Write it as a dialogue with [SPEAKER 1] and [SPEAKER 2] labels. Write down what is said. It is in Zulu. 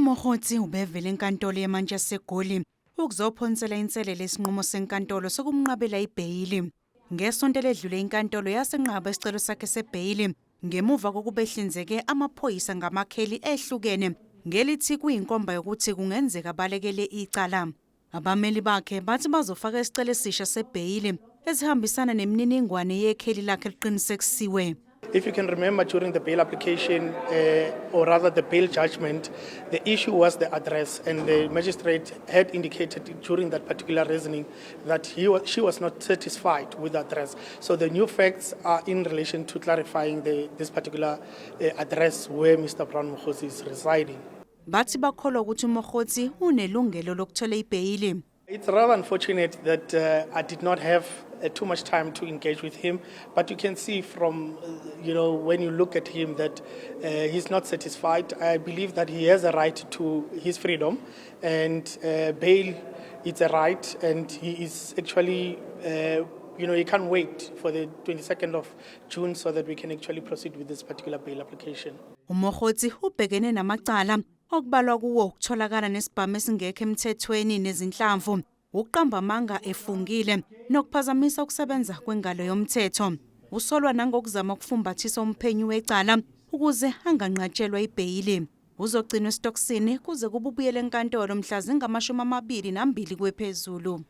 [SPEAKER 1] uMokgotsi ubevele enkantolo yeManchester eGoli ukuzophonsela inselele lesinqumo senkantolo sokumnqabela ibheyili. Ngesonto ledlule inkantolo yasenqaba isicelo sakhe sebheyili ngemuva kokuba ehlinzeke amaphoyisa ngamakheli ehlukene ngelithi kuyinkomba yokuthi kungenzeka balekele icala. Abameli bakhe bathi bazofaka isicelo esisha sebheyili esihambisana nemininingwane yekheli lakhe liqinisekisiwe.
[SPEAKER 2] If you can remember, during the bail application, or rather the bail judgment, the issue was the address, and the magistrate had indicated during that particular reasoning that she was not satisfied with the address. So the new facts are in relation to clarifying this particular address where Mr. Brown Mokgotsi is residing.
[SPEAKER 1] Bathi bakholwa ukuthi uMokgotsi unelungelo lokuthola ibheyili.
[SPEAKER 2] It's rather unfortunate that I did not have too much time to engage with him, but you can see from, when you look at him that he's not satisfied. I believe that he has a right to his freedom, and bail is a right, and he is actually, he can't wait for the 22nd of June so that we can actually proceed with this particular bail application.
[SPEAKER 1] uMokgotsi ubhekene namacala okubalwa kuwo ukutholakala nesibhamu esingekho emthethweni nezinhlamvu, ukuqamba amanga efungile nokuphazamisa ukusebenza kwengalo yomthetho. Usolwa nangokuzama ukufumbathisa umphenyi wecala ukuze anganqatshelwa ibheyili. Uzogcinwa esitokisini kuze kube ubuyele enkantolo mhla zingama-22 kwephezulu.